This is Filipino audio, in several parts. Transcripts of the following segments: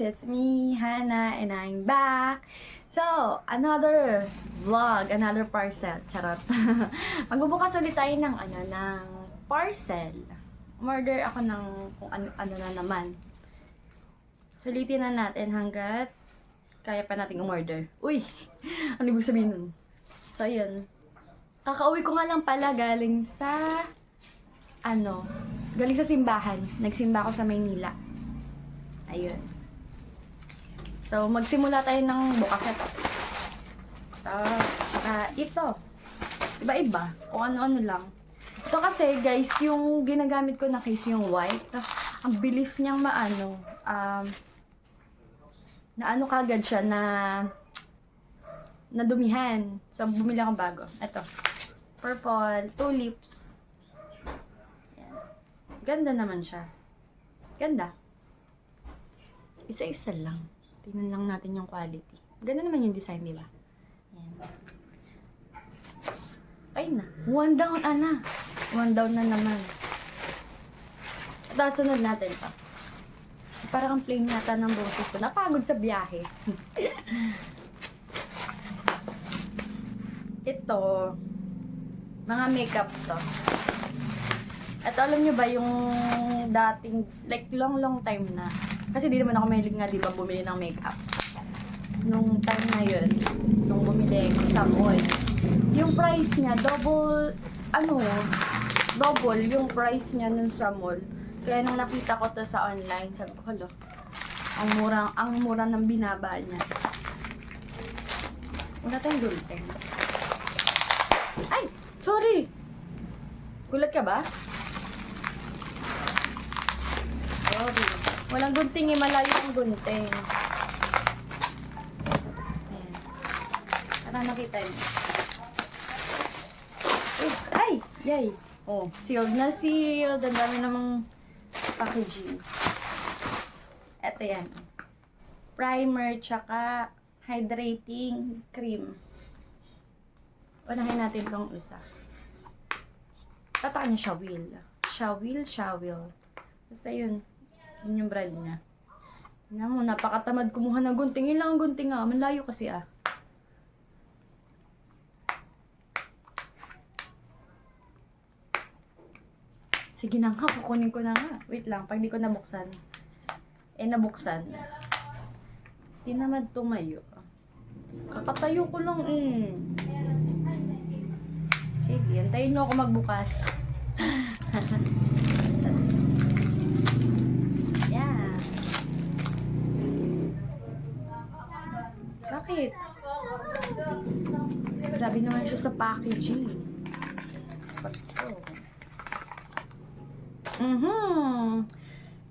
it's me, Hannah, and I'm back. So, another vlog, another parcel. Charot. Magbubukas ulit tayo ng, ng parcel. Umorder ako ng kung ano na naman. Sulitin na natin hanggat kaya pa nating umorder. Uy! Ano ibig sabihin nun? So, yun. Kakauwi ko nga lang pala galing sa galing sa simbahan. Nagsimba ako sa Maynila. Ayun. So, magsimula tayo ng bukas ito. Tsaka ito. Iba-iba. O ano-ano lang. Ito kasi, guys, yung ginagamit ko na case yung white. Ang bilis niyang na kagad siya na dumihan. So, bumili akong bago. Ito. Purple. Tulips. Ayan. Ganda naman siya. Ganda. Isa-isa lang. Tingnan lang natin yung quality. Ganda naman yung design, di ba? Ayan. Ay na. One down, Ana. One down na naman. Ito, sunod natin pa. Parang ang plain yata ng boses ko. Napagod sa biyahe. Ito. Mga makeup to. At alam nyo ba yung dating, like long time na. Kasi di naman ako mahilig nga, di ba, bumili ng makeup. Nung time na yun, nung bumili ko sa mall, yung price niya, double yung price niya nun sa mall. Kaya nung nakita ko to sa online, sabi ko, halo, ang mura ng binaba niya. Wala tayong gulting. Ay! Sorry! Gulat ka ba? Sorry. Walang gunting eh, malayo ang gunting. Ayan. Para nakita yun. Ay! Yay! Oh, sealed na sealed. Ang dami namang packaging. Ito yan. Primer, tsaka hydrating cream. Unahin natin itong isa. Tataan niya Shawil. Basta yun. Yun yung brand niya. Tignan mo, napakatamad kumuha ng gunting. Yun lang ang gunting nga. Malayo kasi Sige na nga, kukunin ko na nga. Wait lang, pag di ko nabuksan. Nabuksan. Tinamad tumayo. Kakatayo ko lang Sige, antayin nyo ako magbukas. Yeah. Bakit? Grabe naman siya sa packaging.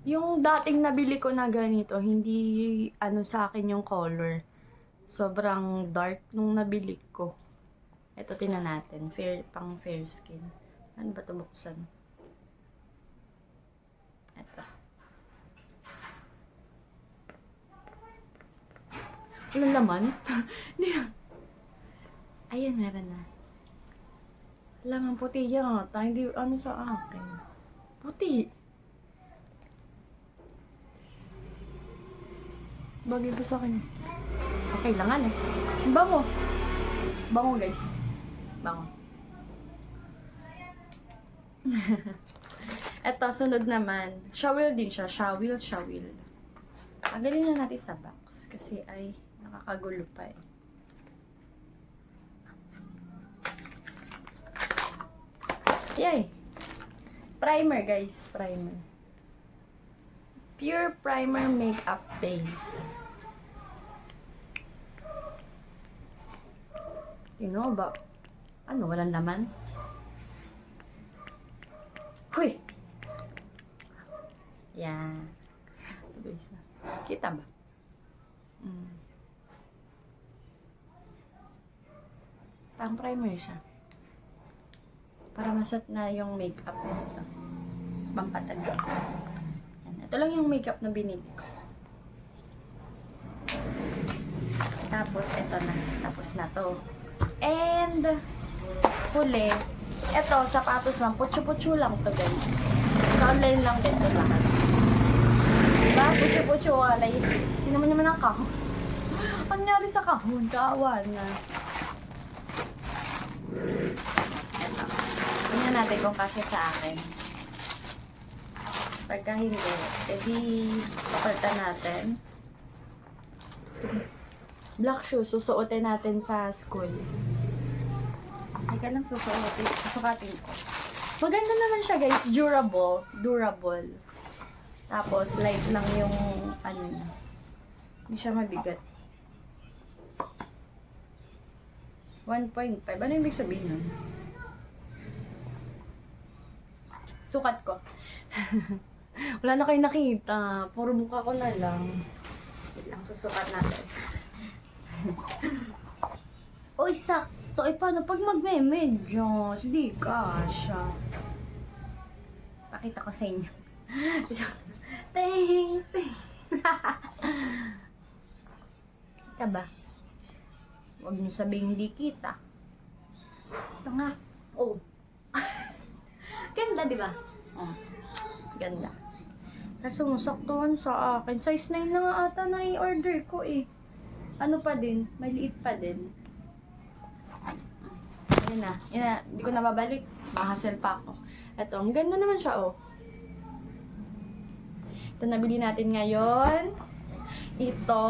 Yung dating nabili ko na ganito, hindi sa akin yung color. Sobrang dark nung nabili ko. Ito, tingnan natin. Pang fair skin. Ano ba ito buksan? Ito. Ilang laman? Ayan, meron na. Laman puti yan. Hindi sa akin. Puti. Bagay ko sa akin. Okay lang Bango. Bango, guys. Bango. Eto, sunod naman. Shawil din siya. Shawil. Tanggalin na natin sa box. Kasi ay nakakagulo pa Yay! Primer, guys. Primer. Pure Primer Makeup Base. Ba? Walang laman? Huy! Yan. Kita ba? Pang primer siya. Para masat na yung makeup nito. Pampatag. Ito lang yung makeup na binili ko. Tapos, ito na. Tapos na to. And, huli, ito, sapatos lang. Putyo-putyo lang to, guys. Sa online lang din to lahat. Diba? Pucho-pucho walay. Hindi naman ang kahon. Ano nangyari sa kahon? Kaawa na. Eto. Tingnan natin kung kasya sa akin. Pagka hindi, edi papalitan natin. Black shoes, susuotin natin sa school. Teka lang, susukatin ko. Maganda naman siya guys, durable. Tapos light lang yung ano niya. Hindi siya mabigat. 1.5. Ano ibig sabihin nun? Sukat ko. Wala na kayo nakita. Puro mukha ko na lang. Wait lang, susukat natin. Uy, sakto. Eh, paano pag magme-medyos? Di kasha. Pakita ko sa inyo. Ting! Kita ba? Huwag niyo sabihin hindi kita. Ito nga. Oh. Ganda, di ba? Oh. Ganda. Kaso saktuhan sa akin. Size 9 na nga ata na i-order ko eh. Ano pa din? Maliit pa din. Yan na. Yan na. Hindi ko na babalik. Mahasel pa ako. Ito. Ang ganda naman siya oh. Ito nabili natin ngayon. Ito.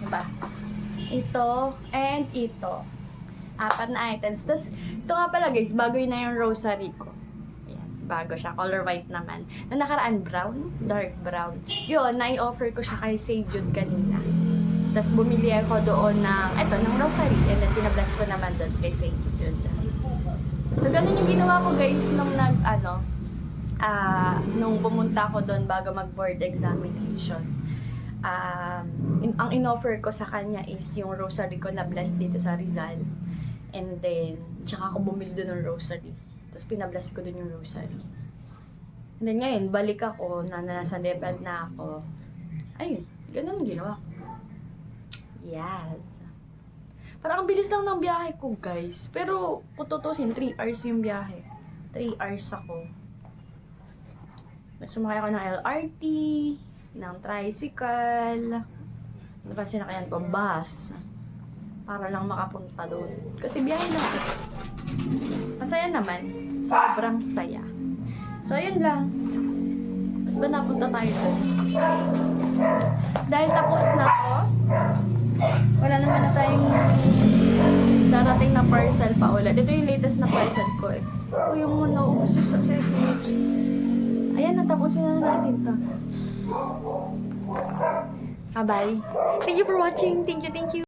Diba? Ito. And ito. 4 na items. Tapos, ito nga pala guys. Bago yun na yung rosary ko. Bago siya, color white naman. Na nakaraan brown, dark brown. Yun, nai-offer ko siya kay St. Jude kanina. Tapos bumili ako doon ng, ng rosary. And then pinabless ko naman doon kay St. Jude. So, ganun yung ginawa ko guys nung nung pumunta ako doon bago mag-board examination. Ang in-offer ko sa kanya is yung rosary ko na bless dito sa Rizal. And then, tsaka ako bumili doon ng rosary. Tapos pinabless ko dun yung rosary. And then ngayon, balik ako, nasa level na ako. Ayun, ganun ang ginawa ko. Yes. Parang ang bilis lang ng biyahe ko, guys. Pero, kung tutusin, 3 hours yung biyahe. 3 hours ako. Sumakay ako ng LRT, ng tricycle. Ano ba sinakayan ko? Bus. Para lang makapunta doon. Kasi biyahe lang ako. Masaya naman. Sobrang saya. So, yun lang. Ba't ba napunta tayo doon? Dahil tapos na to, wala naman na tayong darating na parcel pa ulit. Ito yung latest na parcel ko eh. O yung mga naubos sa clips. Ayan, natapusin na natin to. Bye-bye. Thank you for watching. Thank you.